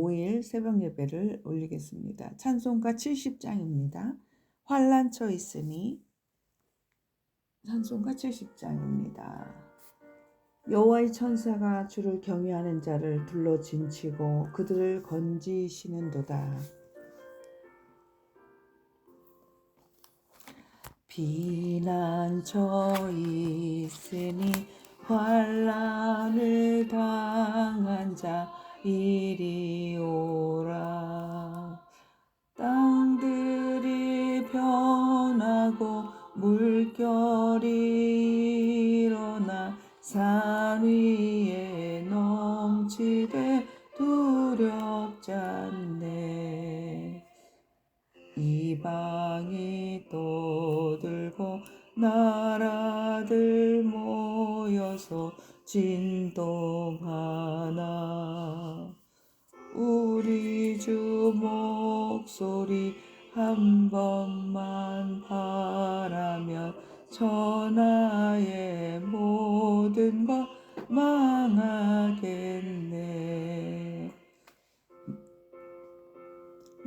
5일 새벽 예배를 올리겠습니다. 찬송가 70장입니다. 환난처 있으니 찬송가 70장입니다. 여호와의 천사가 주를 경외하는 자를 둘러 진치고 그들을 건지시는도다. 비난처 있으니 환난을 당한 자 이리 오라. 땅들이 변하고 물결이 일어나 산 위에 넘치되 두렵지 않네. 이방이 떠들고 나라들 모여서 진동하나. 우리 주 목소리 한 번만 바라면 천하의 모든 것 망하겠네.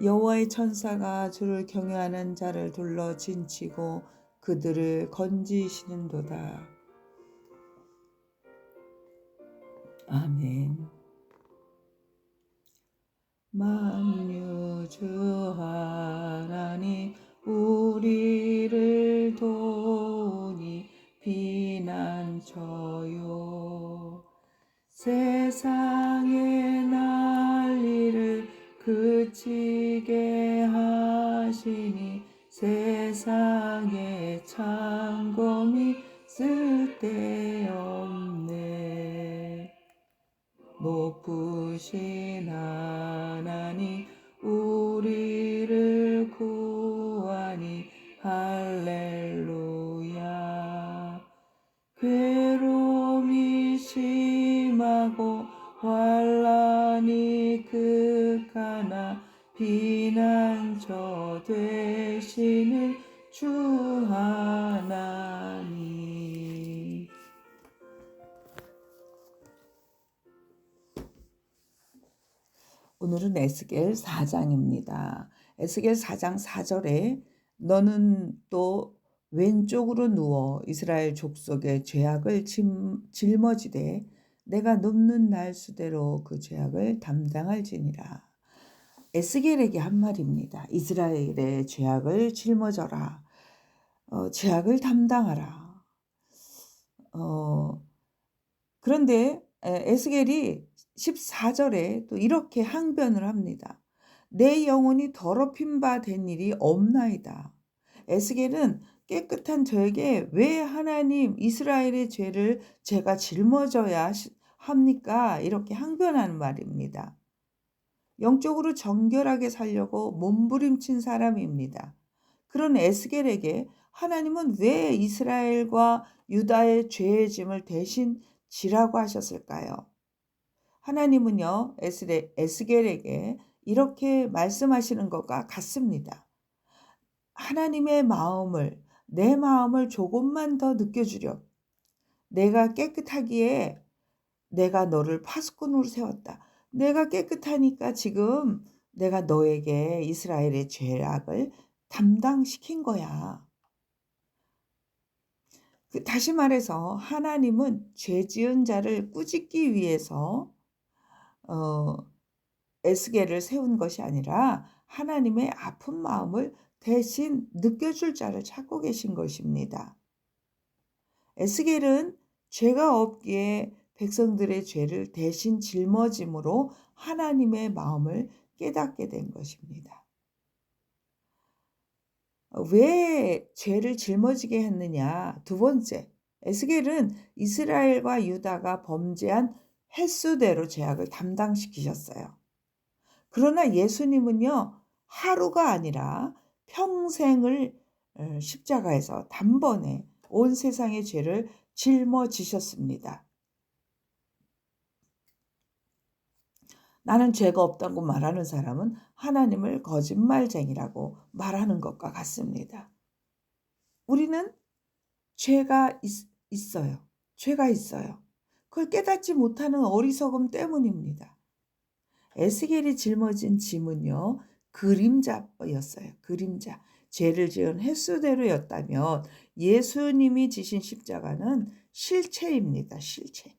여호와의 천사가 주를 경외하는 자를 둘러 진치고 그들을 건지시는도다. 아멘. 만유주 하나님 우리를 도우니 비난쳐요. 세상의 난리를 그치게 하시니 세상의 창검이 쓸데없네. 높으신 하나님 우리를 구하니 할렐루야. 괴로움이 심하고 환난이 극하나 비난처 되시는 주 하나님. 오늘은 에스겔 4장입니다. 에스겔 4장 4절에 너는 또 왼쪽으로 누워 이스라엘 족속의 죄악을 짊어지되 내가 눕는 날 수대로 그 죄악을 담당할지니라. 에스겔에게 한 말입니다. 이스라엘의 죄악을 짊어져라. 죄악을 담당하라. 그런데 에스겔이 14절에 또 이렇게 항변을 합니다. 내 영혼이 더럽힌 바 된 일이 없나이다. 에스겔은 깨끗한 저에게 왜 하나님 이스라엘의 죄를 제가 짊어져야 합니까? 이렇게 항변하는 말입니다. 영적으로 정결하게 살려고 몸부림친 사람입니다. 그런 에스겔에게 하나님은 왜 이스라엘과 유다의 죄의 짐을 대신 지라고 하셨을까요? 하나님은요, 에스겔에게 이렇게 말씀하시는 것과 같습니다. 하나님의 마음을, 내 마음을 조금만 더 느껴주렴. 내가 깨끗하기에 내가 너를 파수꾼으로 세웠다. 내가 깨끗하니까 지금 내가 너에게 이스라엘의 죄악을 담당시킨 거야. 다시 말해서 하나님은 죄 지은 자를 꾸짖기 위해서 에스겔을 세운 것이 아니라 하나님의 아픈 마음을 대신 느껴줄 자를 찾고 계신 것입니다. 에스겔은 죄가 없기에 백성들의 죄를 대신 짊어짐으로 하나님의 마음을 깨닫게 된 것입니다. 왜 죄를 짊어지게 했느냐? 두 번째, 에스겔은 이스라엘과 유다가 범죄한 횟수대로 죄악을 담당시키셨어요. 그러나 예수님은요, 하루가 아니라 평생을 십자가에서 단번에 온 세상의 죄를 짊어지셨습니다. 나는 죄가 없다고 말하는 사람은 하나님을 거짓말쟁이라고 말하는 것과 같습니다. 우리는 죄가 있어요. 죄가 있어요. 그걸 깨닫지 못하는 어리석음 때문입니다. 에스겔이 짊어진 짐은요, 그림자였어요. 그림자. 죄를 지은 횟수대로였다면 예수님이 지신 십자가는 실체입니다. 실체.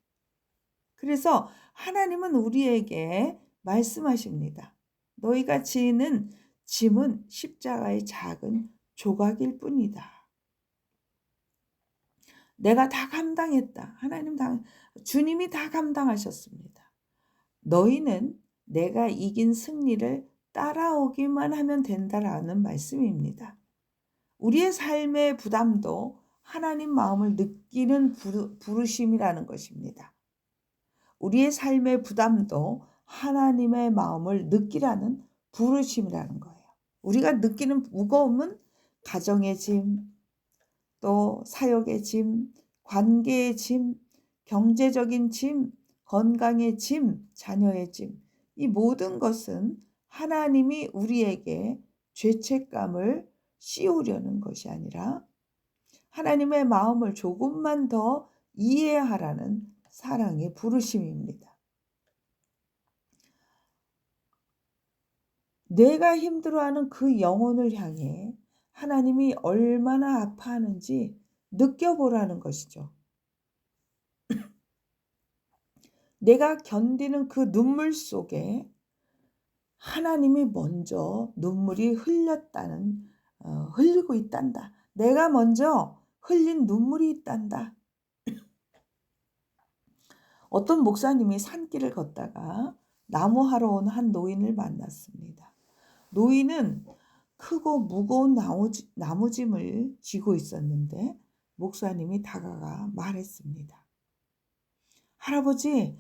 그래서 하나님은 우리에게 말씀하십니다. 너희가 지는 짐은 십자가의 작은 조각일 뿐이다. 내가 다 감당했다. 주님이 다 감당하셨습니다. 너희는 내가 이긴 승리를 따라오기만 하면 된다라는 말씀입니다. 우리의 삶의 부담도 하나님 마음을 느끼는 부르심이라는 것입니다. 우리의 삶의 부담도 하나님의 마음을 느끼라는 부르심이라는 거예요. 우리가 느끼는 무거움은 가정의 짐, 또 사역의 짐, 관계의 짐, 경제적인 짐, 건강의 짐, 자녀의 짐, 이 모든 것은 하나님이 우리에게 죄책감을 씌우려는 것이 아니라 하나님의 마음을 조금만 더 이해하라는 사랑의 부르심입니다. 내가 힘들어하는 그 영혼을 향해 하나님이 얼마나 아파하는지 느껴보라는 것이죠. 내가 견디는 그 눈물 속에 하나님이 먼저 눈물이 흘리고 있단다. 내가 먼저 흘린 눈물이 있단다. 어떤 목사님이 산길을 걷다가 나무하러 온 한 노인을 만났습니다. 노인은 크고 무거운 나무짐을 지고 있었는데 목사님이 다가가 말했습니다. 할아버지,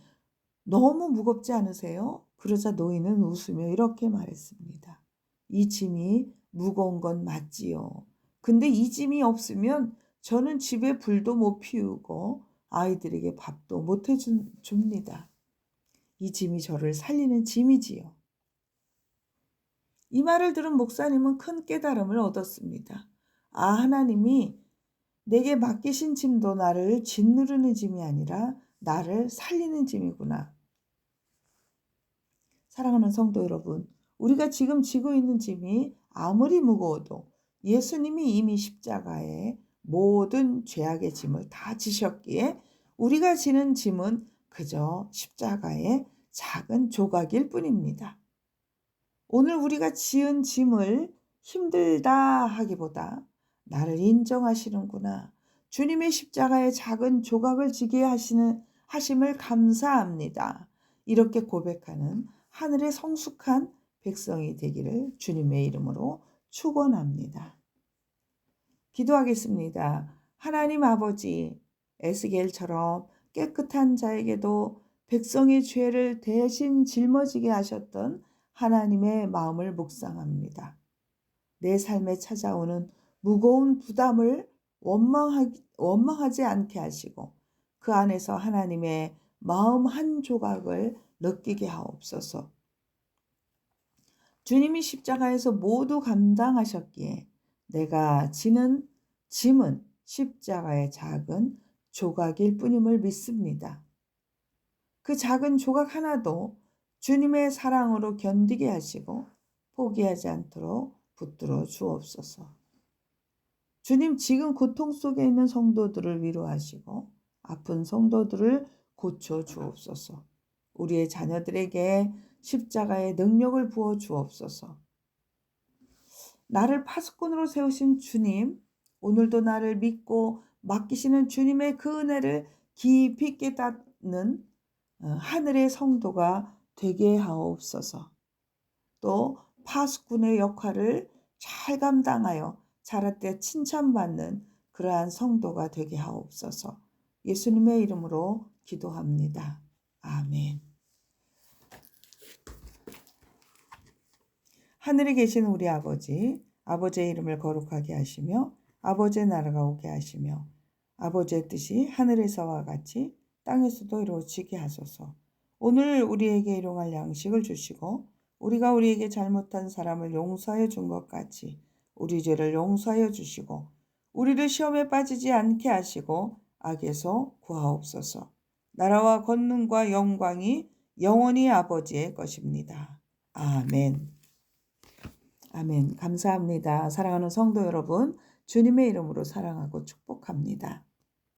너무 무겁지 않으세요? 그러자 노인은 웃으며 이렇게 말했습니다. 이 짐이 무거운 건 맞지요. 근데 이 짐이 없으면 저는 집에 불도 못 피우고 아이들에게 밥도 못 해줍니다. 이 짐이 저를 살리는 짐이지요. 이 말을 들은 목사님은 큰 깨달음을 얻었습니다. 아, 하나님이 내게 맡기신 짐도 나를 짓누르는 짐이 아니라 나를 살리는 짐이구나. 사랑하는 성도 여러분, 우리가 지금 지고 있는 짐이 아무리 무거워도 예수님이 이미 십자가에 모든 죄악의 짐을 다 지셨기에 우리가 지는 짐은 그저 십자가의 작은 조각일 뿐입니다. 오늘 우리가 지은 짐을 힘들다 하기보다 나를 인정하시는구나. 주님의 십자가의 작은 조각을 지게 하심을 감사합니다. 이렇게 고백하는 하늘의 성숙한 백성이 되기를 주님의 이름으로 축원합니다. 기도하겠습니다. 하나님 아버지, 에스겔처럼 깨끗한 자에게도 백성의 죄를 대신 짊어지게 하셨던 하나님의 마음을 묵상합니다. 내 삶에 찾아오는 무거운 부담을 원망하지 않게 하시고 그 안에서 하나님의 마음 한 조각을 느끼게 하옵소서. 주님이 십자가에서 모두 감당하셨기에 내가 지는 짐은 십자가의 작은 조각일 뿐임을 믿습니다. 그 작은 조각 하나도 주님의 사랑으로 견디게 하시고 포기하지 않도록 붙들어 주옵소서. 주님, 지금 고통 속에 있는 성도들을 위로하시고 아픈 성도들을 고쳐 주옵소서. 우리의 자녀들에게 십자가의 능력을 부어 주옵소서. 나를 파수꾼으로 세우신 주님, 오늘도 나를 믿고 맡기시는 주님의 그 은혜를 깊이 깨닫는 하늘의 성도가 되게 하옵소서. 또 파수꾼의 역할을 잘 감당하여 자랄 때 칭찬받는 그러한 성도가 되게 하옵소서. 예수님의 이름으로 기도합니다. 아멘. 하늘에 계신 우리 아버지, 아버지의 이름을 거룩하게 하시며 아버지의 나라가 오게 하시며 아버지의 뜻이 하늘에서와 같이 땅에서도 이루어지게 하소서. 오늘 우리에게 일용할 양식을 주시고 우리가 우리에게 잘못한 사람을 용서하여 준 것 같이 우리 죄를 용서하여 주시고 우리를 시험에 빠지지 않게 하시고 악에서 구하옵소서. 나라와 권능과 영광이 영원히 아버지의 것입니다. 아멘. 아멘. 감사합니다. 사랑하는 성도 여러분, 주님의 이름으로 사랑하고 축복합니다.